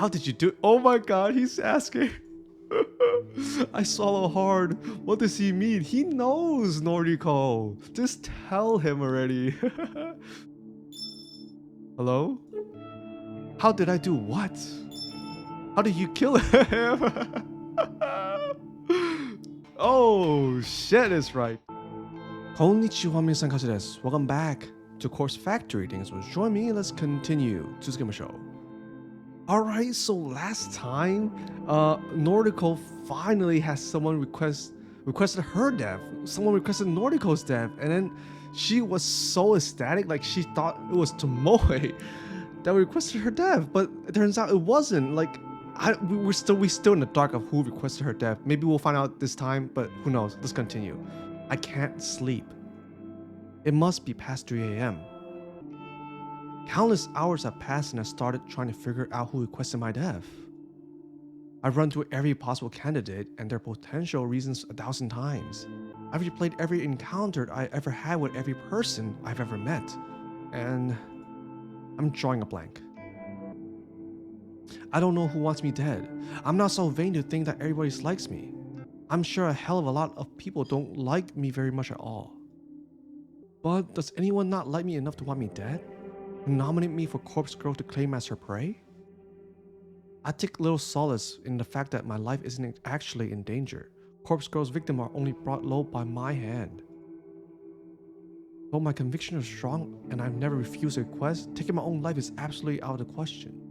How did you do? Oh my god, he's asking. I swallow hard. What does he mean? He knows, Noriko. Just tell him already. Hello? How did I do what? How did you kill him? Oh, shit is right. Konnichiwa, minasan kazu desu. Welcome back to Course Factory. Thanks for joining me. Let's continue. Show. Alright, so last time, Noriko finally has someone requested her death. Someone requested Noriko's death, and then she was so ecstatic, like she thought it was Tomoe that requested her death, but it turns out it wasn't. Like, we're still in the dark of who requested her death. Maybe we'll find out this time, but who knows? Let's continue. I can't sleep. It must be past 3 a.m. Countless hours have passed and I started trying to figure out who requested my death. I've run through every possible candidate and their potential reasons 1,000 times. I've replayed every encounter I ever had with every person I've ever met, and I'm drawing a blank. I don't know who wants me dead. I'm not so vain to think that everybody likes me. I'm sure a hell of a lot of people don't like me very much at all. But does anyone not like me enough to want me dead? To nominate me for Corpse Girl to claim as her prey? I take little solace in the fact that my life isn't actually in danger. Corpse Girl's victims are only brought low by my hand. Though my conviction is strong and I've never refused a request, taking my own life is absolutely out of the question.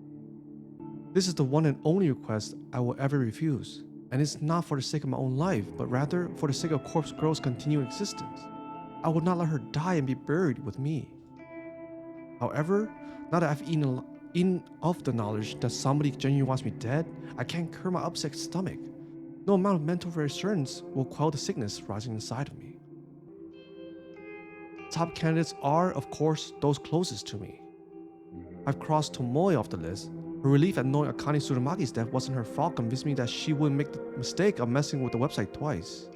This is the one and only request I will ever refuse, and it's not for the sake of my own life, but rather for the sake of Corpse Girl's continued existence. I will not let her die and be buried with me. However, now that I've eaten of the knowledge that somebody genuinely wants me dead, I can't curb my upset stomach. No amount of mental reassurance will quell the sickness rising inside of me. Top candidates are, of course, those closest to me. I've crossed Tomoe off the list. Her relief at knowing Akane Tsurumaki's death wasn't her fault convinced me that she wouldn't make the mistake of messing with the website twice.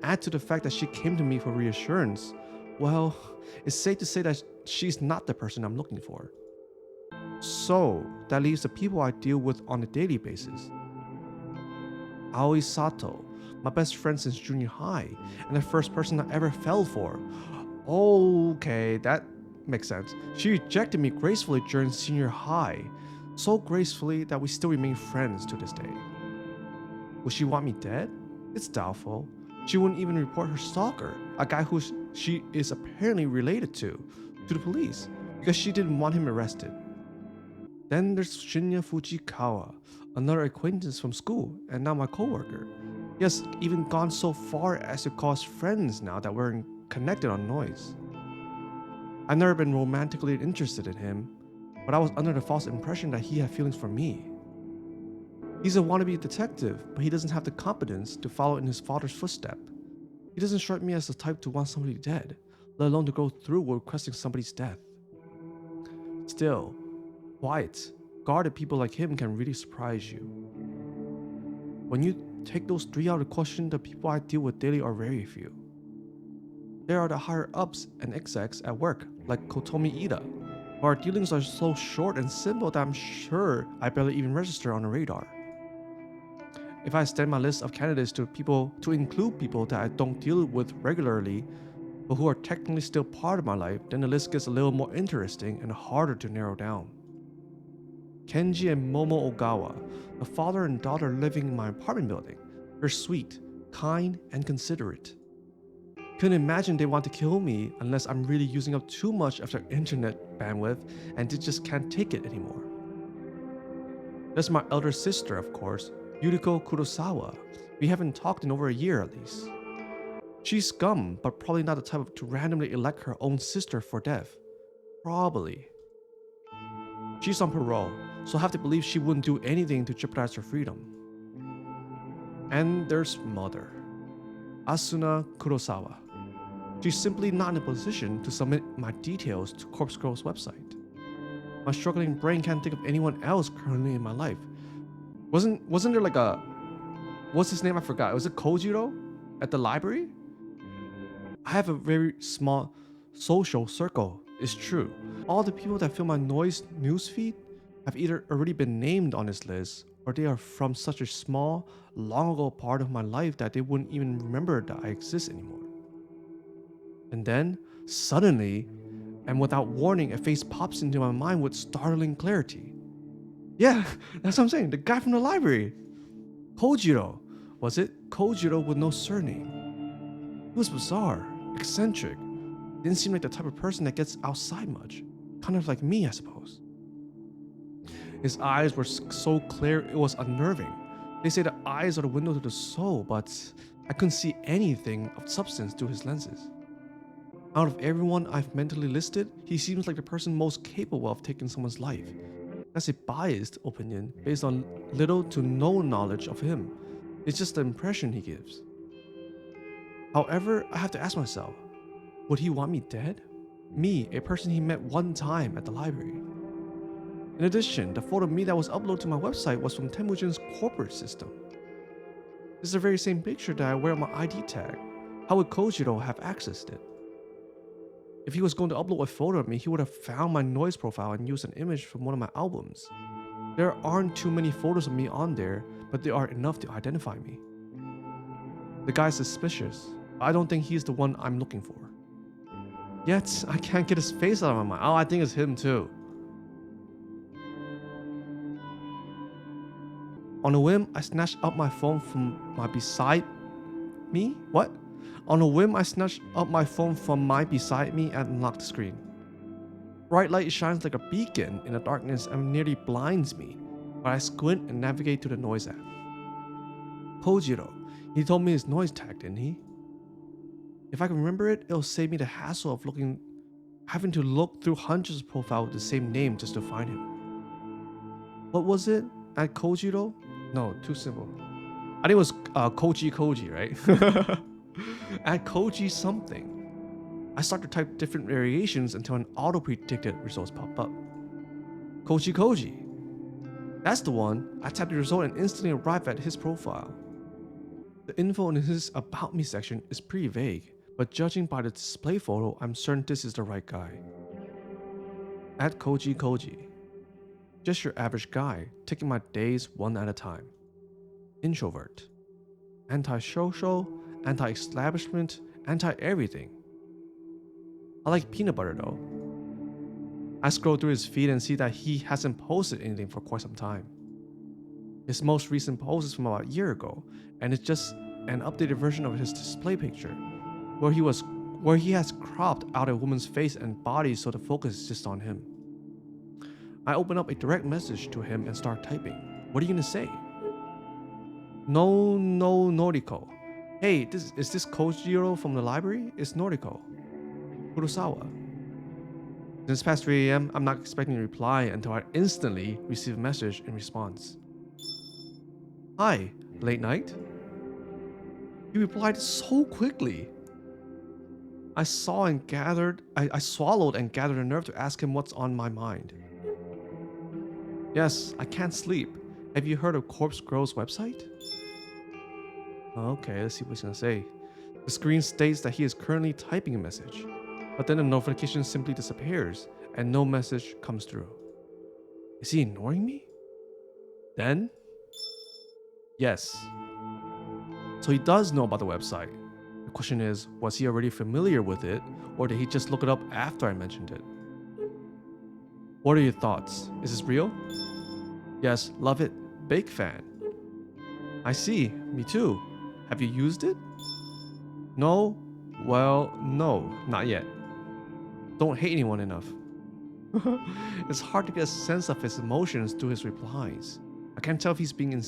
Add to the fact that she came to me for reassurance, well, it's safe to say that she's not the person I'm looking for. So, that leaves the people I deal with on a daily basis. Aoi Sato, my best friend since junior high, and the first person I ever fell for. Okay, that makes sense. She rejected me gracefully during senior high, so gracefully that we still remain friends to this day. Would she want me dead? It's doubtful. She wouldn't even report her stalker, a guy who she is apparently related to the police, because she didn't want him arrested. Then there's Shinya Fujikawa, another acquaintance from school and now my coworker. He has even gone so far as to call us friends now that we're connected on Noise. I've never been romantically interested in him, but I was under the false impression that he had feelings for me. He's a wannabe detective, but he doesn't have the competence to follow in his father's footstep. He doesn't strike me as the type to want somebody dead, let alone to go through with requesting somebody's death. Still, quiet, guarded people like him can really surprise you. When you take those three out of the question, the people I deal with daily are very few. There are the higher-ups and execs at work, like Kotomi Ida, but our dealings are so short and simple that I'm sure I barely even register on the radar. If I extend my list of candidates to include people that I don't deal with regularly, but who are technically still part of my life, then the list gets a little more interesting and harder to narrow down. Kenji and Momo Ogawa, the father and daughter living in my apartment building. They're sweet, kind, and considerate. Couldn't imagine they want to kill me unless I'm really using up too much of their internet bandwidth and they just can't take it anymore. There's my elder sister, of course, Yuriko Kurosawa. We haven't talked in over a year at least. She's scum, but probably not the type to randomly elect her own sister for death. Probably. She's on parole, so I have to believe she wouldn't do anything to jeopardize her freedom. And there's Mother, Asuna Kurosawa. She's simply not in a position to submit my details to Corpse Girl's website. My struggling brain can't think of anyone else currently in my life. Wasn't there like a... What's his name? I forgot. Was it Kojiro? At the library? I have a very small social circle, it's true. All the people that fill my Noise newsfeed, have either already been named on his list or they are from such a small, long ago part of my life that they wouldn't even remember that I exist anymore. And then, suddenly, and without warning, a face pops into my mind with startling clarity. Yeah, that's what I'm saying, the guy from the library. Kojiro. Was it? Kojiro with no surname. He was bizarre, eccentric. Didn't seem like the type of person that gets outside much. Kind of like me, I suppose. His eyes were so clear it was unnerving. They say the eyes are the window to the soul, but I couldn't see anything of substance through his lenses. Out of everyone I've mentally listed, he seems like the person most capable of taking someone's life. That's a biased opinion based on little to no knowledge of him. It's just the impression he gives. However, I have to ask myself, would he want me dead? Me, a person he met one time at the library. In addition, the photo of me that was uploaded to my website was from Temujin's corporate system. This is the very same picture that I wear on my ID tag. How would Kojiro have accessed it? If he was going to upload a photo of me, he would have found my noise profile and used an image from one of my albums. There aren't too many photos of me on there, but they are enough to identify me. The guy's suspicious, but I don't think he's the one I'm looking for. Yet, I can't get his face out of my mind. Oh, I think it's him too. On a whim, I snatched up my phone from my beside me? What? On a whim, I snatched up my phone from my beside me and unlocked the screen. Bright light shines like a beacon in the darkness and nearly blinds me, but I squint and navigate to the noise app. Kojiro. He told me his noise tag, didn't he? If I can remember it, it'll save me the hassle of having to look through hundreds of profiles with the same name just to find him. What was it? At Kojiro? No, too simple. I think it was Koji, right? At Koji something. I start to type different variations until an auto-predicted results pop up. Koji. That's the one. I tap the result and instantly arrive at his profile. The info in his About Me section is pretty vague, but judging by the display photo, I'm certain this is the right guy. At Koji. Just your average guy, taking my days one at a time. Introvert. Anti-social, anti-establishment, anti-everything. I like peanut butter though. I scroll through his feed and see that he hasn't posted anything for quite some time. His most recent post is from about a year ago, and it's just an updated version of his display picture, where he has cropped out a woman's face and body so the focus is just on him. I open up a direct message to him and start typing. What are you gonna say? No, Noriko. Hey, is this Kojiro from the library? It's Noriko. Kurosawa. Since past 3 AM, I'm not expecting a reply until I instantly receive a message in response. Hi, late night? He replied so quickly. I swallowed and gathered the nerve to ask him what's on my mind. Yes, I can't sleep. Have you heard of NORIKO'S website? Okay, let's see what he's gonna say. The screen states that he is currently typing a message, but then the notification simply disappears and no message comes through. Is he ignoring me? Then? Yes. So he does know about the website. The question is, was he already familiar with it, or did he just look it up after I mentioned it? What are your thoughts? Is this real? Yes, love it. Big fan. I see. Me too. Have you used it? No? Well, no, not yet. Don't hate anyone enough. It's hard to get a sense of his emotions through his replies. I can't tell if he's being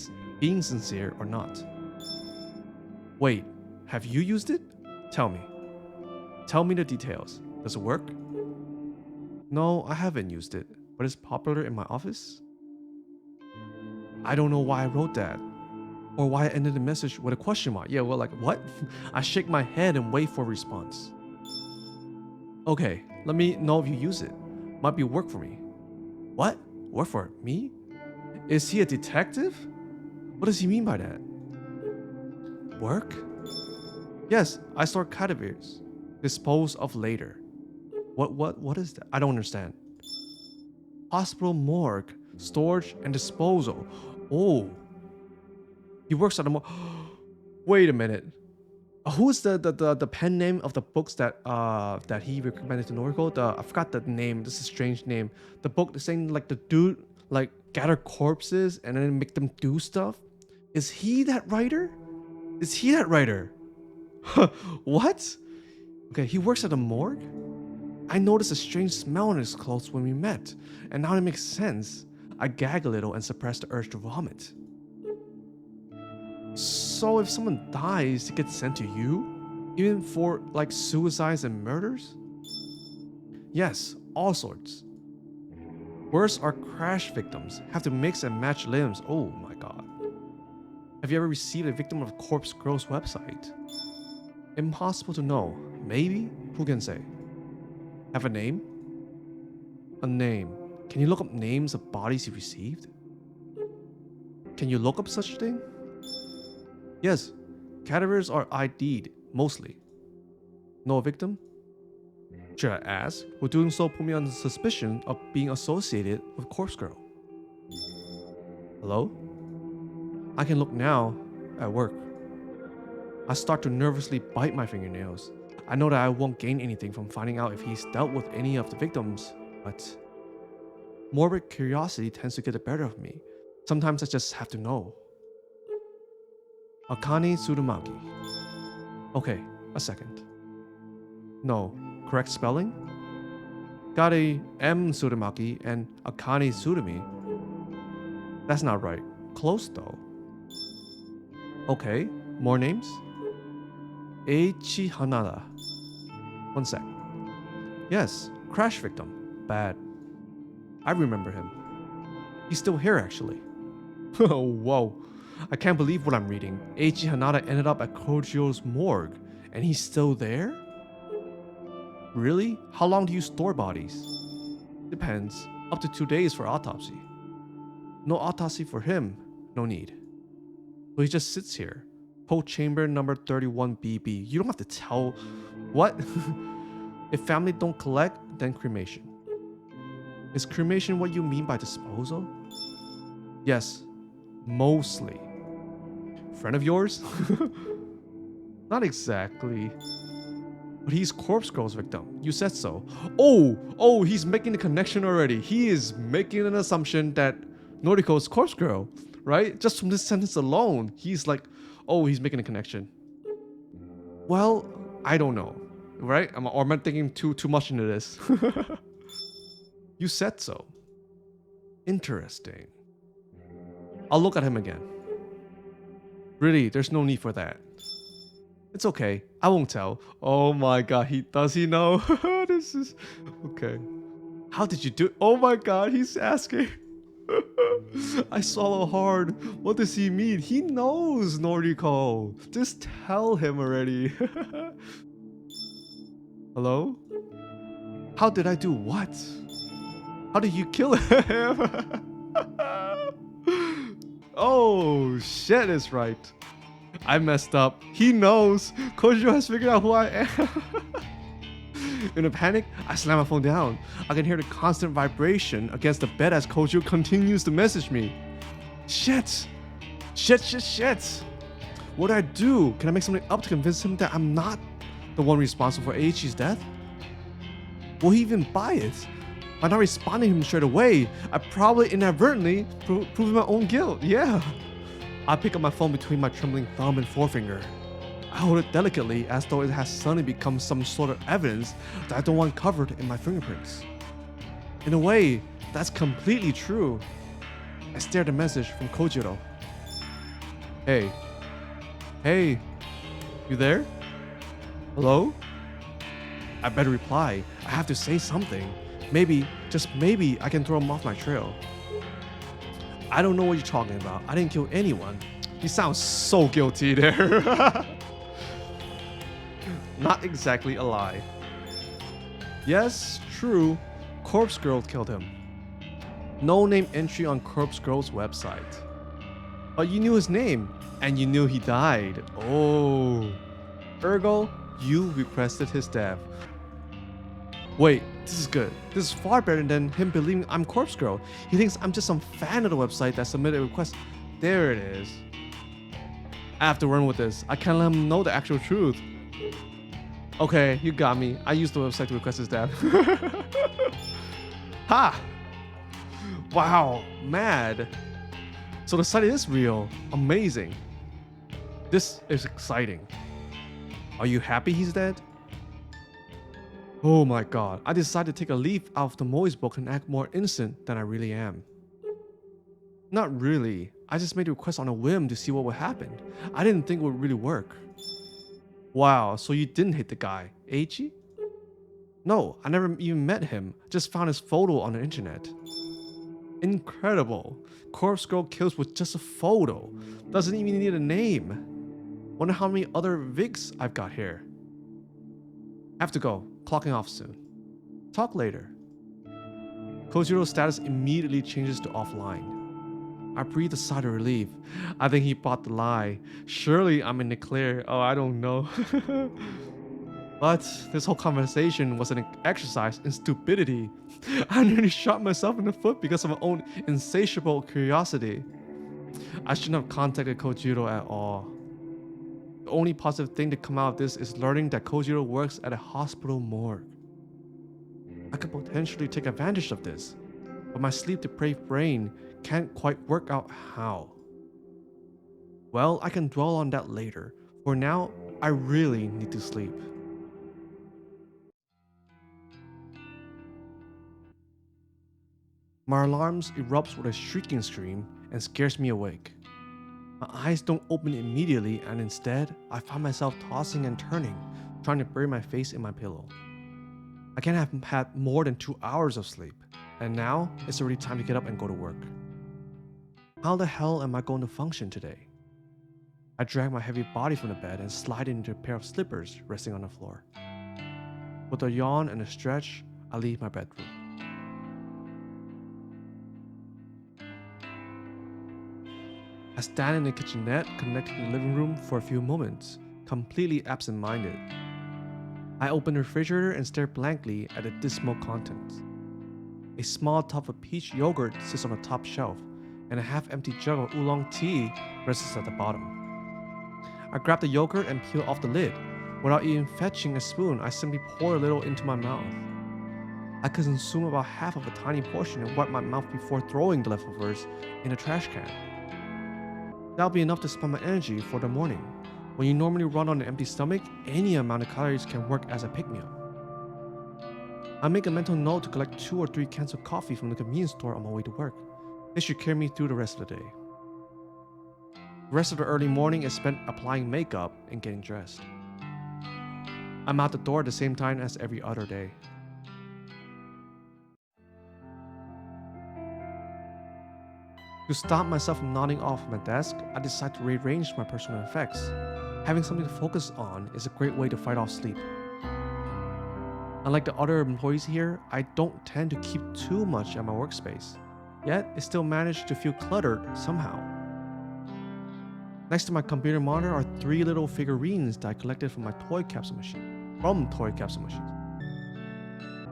sincere or not. Wait, have you used it? Tell me. Tell me the details. Does it work? No, I haven't used it, but it's popular in my office. I don't know why I wrote that, or why I ended the message with a question mark. Yeah, well, like, what? I shake my head and wait for a response. Okay, let me know if you use it. Might be work for me. What? Work for me? Is he a detective? What does he mean by that? Work? Yes, I store cadavers. Dispose of later. What is that? I don't understand. Hospital morgue. storage, and disposal. Oh. He works at a Wait a minute. Who's the pen name of the books that he recommended to Noriko? I forgot the name. This is a strange name. The book saying like the dude like gather corpses and then make them do stuff. Is he that writer? Is he that writer? What? Okay, he works at a morgue? I noticed a strange smell in his clothes when we met, and now it makes sense. I gag a little and suppress the urge to vomit. So if someone dies, it gets sent to you? Even for like suicides and murders? Yes, all sorts. Worse are crash victims, have to mix and match limbs. Oh my god. Have you ever received a victim of Corpse Girl's website? Impossible to know. Maybe? Who can say? Have a name? A name. Can you look up names of bodies you received? Can you look up such a thing? Yes. Cadavers are ID'd, mostly. No victim? Should I ask? Would doing so put me under suspicion of being associated with Corpse Girl? Hello? I can look now at work. I start to nervously bite my fingernails. I know that I won't gain anything from finding out if he's dealt with any of the victims, but morbid curiosity tends to get the better of me. Sometimes I just have to know. Akane Tsurumaki. Okay, a second. No, correct spelling? Got a M Tsurumaki and Akane Tsurumi. That's not right. Close though. Okay, more names? Eiichi Hanada. One sec. Yes, crash victim. Bad. I remember him. He's still here actually. Oh, whoa. I can't believe what I'm reading. Eiichi Hanada ended up at Kojiro's morgue, and he's still there? Really? How long do you store bodies? Depends. Up to 2 days for autopsy. No autopsy for him. No need. So he just sits here. Post chamber number 31BB. You don't have to tell. What? If family don't collect, then cremation. Is cremation what you mean by disposal? Yes. Mostly. Friend of yours? Not exactly. But he's Corpse Girl's victim. You said so. Oh, he's making the connection already. He is making an assumption that Noriko's Corpse Girl, right? Just from this sentence alone, he's like, oh, he's making a connection. Well, I don't know, right? Or am I thinking too much into this? You said so. Interesting. I'll look at him again. Really, there's no need for that. It's okay. I won't tell. Oh my god, does he know? This is okay. How did you do? Oh my god, he's asking. I swallow hard. What does he mean? He knows, Noriko. Just tell him already. Hello? How did I do what? How did you kill him? Oh, shit is right. I messed up. He knows. Kojiro has figured out who I am. In a panic, I slam my phone down. I can hear the constant vibration against the bed as Kojiro continues to message me. Shit. What do I do? Can I make something up to convince him that I'm not the one responsible for Eiichi's death? Will he even buy it? By not responding to him straight away, I probably inadvertently proved my own guilt. Yeah. I pick up my phone between my trembling thumb and forefinger. I hold it delicately as though it has suddenly become some sort of evidence that I don't want covered in my fingerprints. In a way, that's completely true. I stare at the message from Kojiro. Hey, you there? Hello? I better reply. I have to say something. Maybe, just maybe, I can throw him off my trail. I don't know what you're talking about. I didn't kill anyone. You sound so guilty there. Not exactly a lie. Yes, true. Corpse Girl killed him. No name entry on Corpse Girl's website. But you knew his name, and you knew he died. Oh. Ergo, you requested his death. Wait, this is good. This is far better than him believing I'm Corpse Girl. He thinks I'm just some fan of the website that submitted a request. There it is. I have to run with this. I can't let him know the actual truth. Okay, you got me. I used the website to request his dad. Ha! Wow, mad. So the site is real. Amazing. This is exciting. Are you happy he's dead? Oh my god, I decided to take a leaf out of the Moi's book and act more innocent than I really am. Not really. I just made a request on a whim to see what would happen. I didn't think it would really work. Wow, so you didn't hate the guy, Eiichi? No, I never even met him. Just found his photo on the internet. Incredible. Corpse Girl kills with just a photo. Doesn't even need a name. Wonder how many other Vigs I've got here. Have to go. Clocking off soon. Talk later. Kojiro's status immediately changes to offline. I breathe a sigh of relief. I think he bought the lie. Surely I'm in the clear. Oh, I don't know. But this whole conversation was an exercise in stupidity. I nearly shot myself in the foot because of my own insatiable curiosity. I shouldn't have contacted Kojiro at all. The only positive thing to come out of this is learning that Kojiro works at a hospital morgue. I could potentially take advantage of this, but my sleep-deprived brain can't quite work out how. Well, I can dwell on that later. For now, I really need to sleep. My alarm erupts with a shrieking scream and scares me awake. My eyes don't open immediately, and instead, I find myself tossing and turning, trying to bury my face in my pillow. I can't have had more than 2 hours of sleep, and now it's already time to get up and go to work. How the hell am I going to function today? I drag my heavy body from the bed and slide into a pair of slippers resting on the floor. With a yawn and a stretch, I leave my bedroom. I stand in the kitchenette connecting to the living room for a few moments, completely absent-minded. I open the refrigerator and stare blankly at the dismal contents. A small tub of peach yogurt sits on the top shelf, and a half-empty jug of oolong tea rests at the bottom. I grab the yogurt and peel off the lid. Without even fetching a spoon, I simply pour a little into my mouth. I consume about half of a tiny portion and wipe my mouth before throwing the leftovers in a trash can. That'll be enough to spend my energy for the morning. When you normally run on an empty stomach, any amount of calories can work as a pick-me-up. I make a mental note to collect 2 or 3 cans of coffee from the convenience store on my way to work. They should carry me through the rest of the day. The rest of the early morning is spent applying makeup and getting dressed. I'm out the door at the same time as every other day. To stop myself from nodding off my desk, I decide to rearrange my personal effects. Having something to focus on is a great way to fight off sleep. Unlike the other employees here, I don't tend to keep too much at my workspace, yet it still managed to feel cluttered somehow. Next to my computer monitor are 3 little figurines that I collected from toy capsule machines.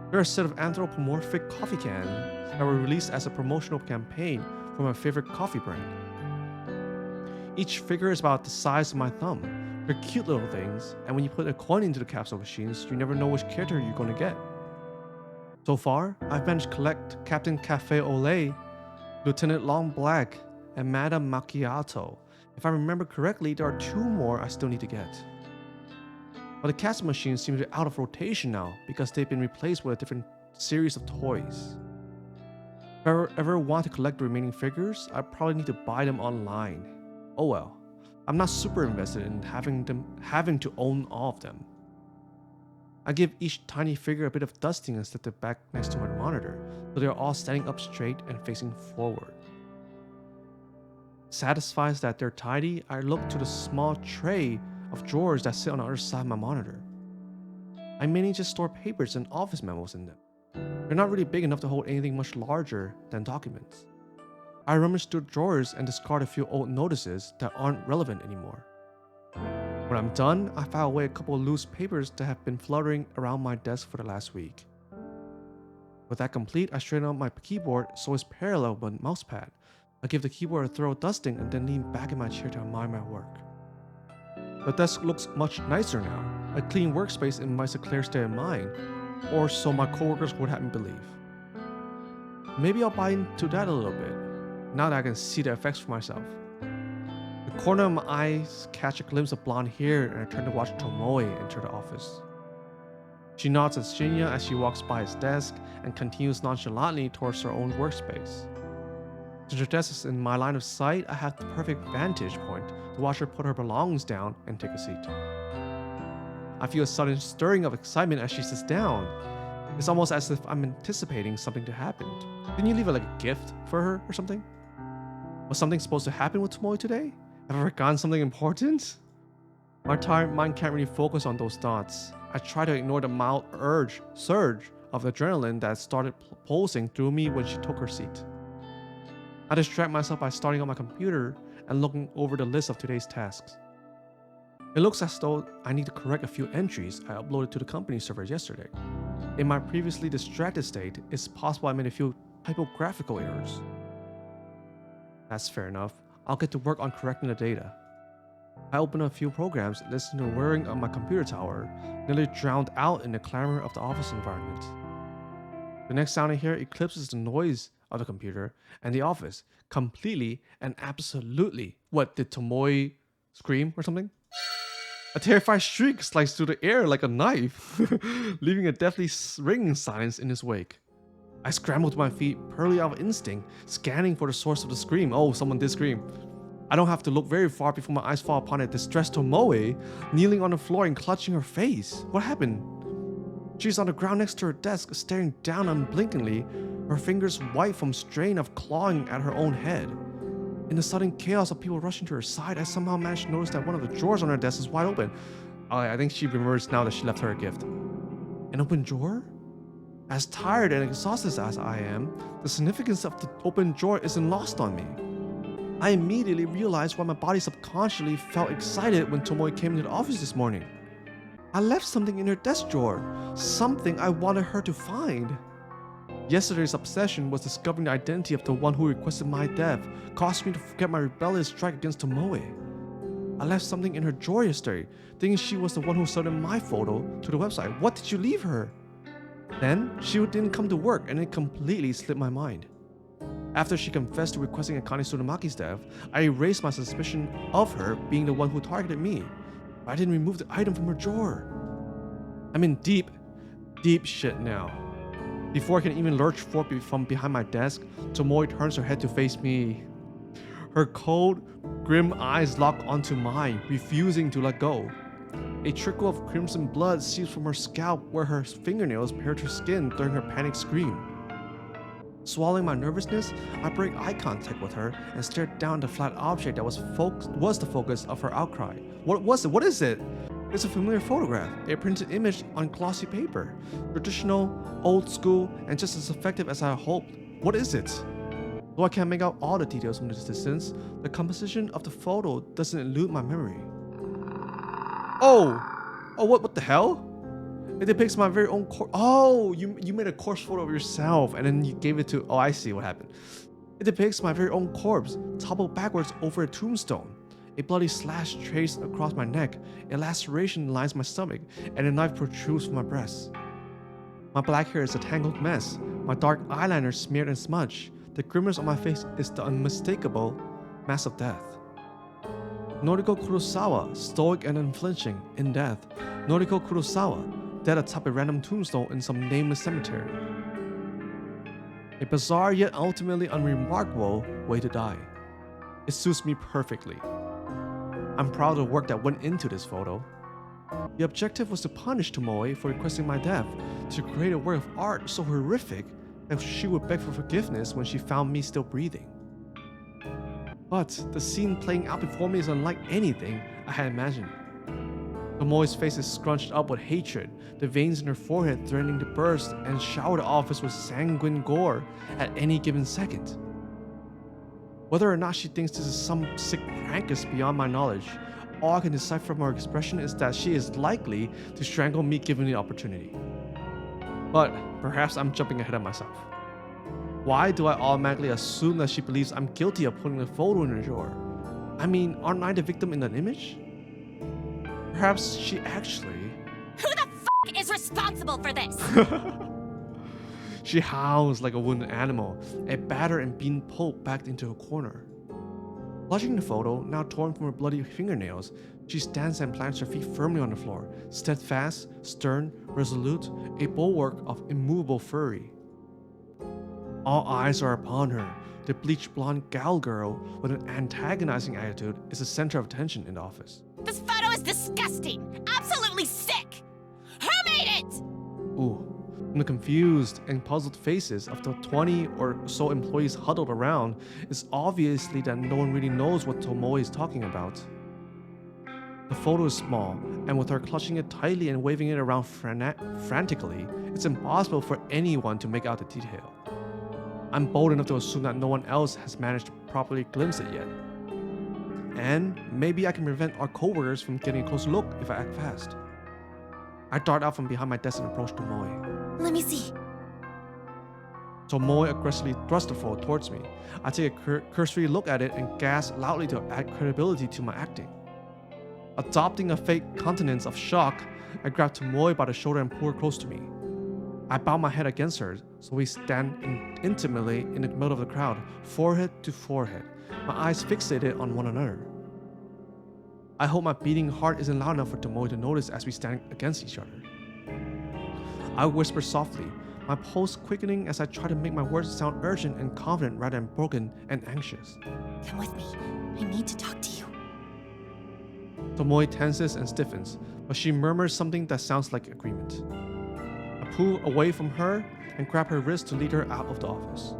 They're a set of anthropomorphic coffee cans that were released as a promotional campaign for my favorite coffee brand. Each figure is about the size of my thumb. They're cute little things, and when you put a coin into the capsule machines, you never know which character you're going to get. So far, I've managed to collect Captain Cafe Olay, Lieutenant Long Black, and Madame Macchiato. If I remember correctly, there are 2 more I still need to get. But the capsule machines seem to be out of rotation now because they've been replaced with a different series of toys. If I ever want to collect the remaining figures, I probably need to buy them online. Oh well, I'm not super invested in having to own all of them. I give each tiny figure a bit of dusting and set it back next to my monitor, so they're all standing up straight and facing forward. Satisfied that they're tidy, I look to the small tray of drawers that sit on the other side of my monitor. I mainly just store papers and office memos in them. They're not really big enough to hold anything much larger than documents. I rummage through the drawers and discard a few old notices that aren't relevant anymore. When I'm done, I file away a couple of loose papers that have been fluttering around my desk for the last week. With that complete, I straighten out my keyboard so it's parallel with the mousepad. I give the keyboard a thorough dusting and then lean back in my chair to admire my work. The desk looks much nicer now. A clean workspace invites a clear state of mind, or so my coworkers would have me believe. Maybe I'll buy into that a little bit, now that I can see the effects for myself. The corner of my eyes catch a glimpse of blonde hair and I turn to watch Tomoe enter the office. She nods at Shinya as she walks by his desk and continues nonchalantly towards her own workspace. Since her desk is in my line of sight, I have the perfect vantage point to watch her put her belongings down and take a seat. I feel a sudden stirring of excitement as she sits down. It's almost as if I'm anticipating something to happen. Didn't you leave like a gift for her or something? Was something supposed to happen with Tomoe today? Have I forgotten something important? My tired mind can't really focus on those thoughts. I try to ignore the mild surge of adrenaline that started pulsing through me when she took her seat. I distract myself by starting on my computer and looking over the list of today's tasks. It looks as though I need to correct a few entries I uploaded to the company server yesterday. In my previously distracted state, it's possible I made a few typographical errors. That's fair enough. I'll get to work on correcting the data. I open a few programs, listen to the whirring of my computer tower, nearly drowned out in the clamor of the office environment. The next sound I hear eclipses the noise of the computer and the office completely and absolutely. What, did Tomoe scream or something? A terrified shriek sliced through the air like a knife, leaving a deathly ringing silence in its wake. I scrambled to my feet, purely out of instinct, scanning for the source of the scream. Oh, someone did scream. I don't have to look very far before my eyes fall upon a distressed Tomoe, kneeling on the floor and clutching her face. What happened? She's on the ground next to her desk, staring down unblinkingly, her fingers white from strain of clawing at her own head. In the sudden chaos of people rushing to her side, I somehow managed to notice that one of the drawers on her desk is wide open. I think she remembers now that she left her a gift. An open drawer? As tired and exhausted as I am, the significance of the open drawer isn't lost on me. I immediately realized why my body subconsciously felt excited when Tomoe came into the office this morning. I left something in her desk drawer, something I wanted her to find. Yesterday's obsession was discovering the identity of the one who requested my death, caused me to forget my rebellious strike against Tomoe. I left something in her drawer yesterday, thinking she was the one who submitted my photo to the website. What did you leave her? Then, she didn't come to work and it completely slipped my mind. After she confessed to requesting Akane Tsuramaki's death, I erased my suspicion of her being the one who targeted me. But I didn't remove the item from her drawer. I'm in deep shit now. Before I can even lurch forth from behind my desk, Tomoe turns her head to face me. Her cold, grim eyes lock onto mine, refusing to let go. A trickle of crimson blood seeps from her scalp where her fingernails pierced her skin during her panicked scream. Swallowing my nervousness, I break eye contact with her and stare down the flat object that was the focus of her outcry. What was it? What is it? It's a familiar photograph, a printed image on glossy paper. Traditional, old school, and just as effective as I hoped. What is it? Though I can't make out all the details from this distance, the composition of the photo doesn't elude my memory. Oh, what the hell? It depicts my very own corpse. Oh, you made a corpse photo of yourself and then you gave it to, oh, I see what happened. It depicts my very own corpse, toppled backwards over a tombstone. A bloody slash traced across my neck, a laceration lines my stomach, and a knife protrudes from my breast. My black hair is a tangled mess, my dark eyeliner smeared and smudged. The grimace on my face is the unmistakable mask of death. Noriko Kurosawa, stoic and unflinching, in death. Noriko Kurosawa, dead atop a random tombstone in some nameless cemetery. A bizarre yet ultimately unremarkable way to die. It suits me perfectly. I'm proud of the work that went into this photo. The objective was to punish Tomoe for requesting my death, to create a work of art so horrific that she would beg for forgiveness when she found me still breathing. But the scene playing out before me is unlike anything I had imagined. Tomoe's face is scrunched up with hatred, the veins in her forehead threatening to burst and shower the office with sanguine gore at any given second. Whether or not she thinks this is some sick prank is beyond my knowledge. All I can decipher from her expression is that she is likely to strangle me given the opportunity. But perhaps I'm jumping ahead of myself. Why do I automatically assume that she believes I'm guilty of putting the photo in her drawer? I mean, aren't I the victim in that image? Perhaps she actually... Who the f*** is responsible for this? She howls like a wounded animal, a battered and beaten pulp backed into a corner. Clutching the photo, now torn from her bloody fingernails, she stands and plants her feet firmly on the floor, steadfast, stern, resolute, a bulwark of immovable fury. All eyes are upon her. The bleached blonde gal girl with an antagonizing attitude is the center of attention in the office. This photo is disgusting! Absolutely sick! Who made it? Ooh. From the confused and puzzled faces of the 20 or so employees huddled around, it's obviously that no one really knows what Tomoe is talking about. The photo is small, and with her clutching it tightly and waving it around frantically, it's impossible for anyone to make out the detail. I'm bold enough to assume that no one else has managed to properly glimpse it yet. And maybe I can prevent our coworkers from getting a close look if I act fast. I dart out from behind my desk and approach Tomoe. Let me see. Tomoe aggressively thrusts the photo towards me. I take a cursory look at it and gasp loudly to add credibility to my acting. Adopting a fake countenance of shock, I grab Tomoe by the shoulder and pull her close to me. I bow my head against her, so we stand intimately in the middle of the crowd, forehead to forehead, my eyes fixated on one another. I hope my beating heart isn't loud enough for Tomoe to notice as we stand against each other. I whisper softly, my pulse quickening as I try to make my words sound urgent and confident rather than broken and anxious. Come with me. I need to talk to you. Tomoe tenses and stiffens, but she murmurs something that sounds like agreement. I pull away from her and grab her wrist to lead her out of the office.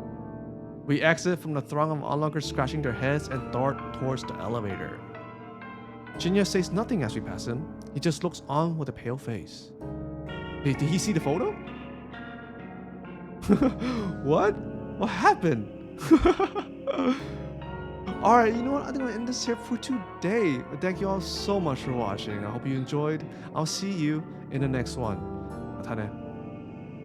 We exit from the throng of onlookers scratching their heads and dart towards the elevator. Shinya says nothing as we pass him. He just looks on with a pale face. Hey, did he see the photo? What? What happened? Alright, you know what? I think I'm gonna end this here for today. Thank you all so much for watching. I hope you enjoyed. I'll see you in the next one. またね。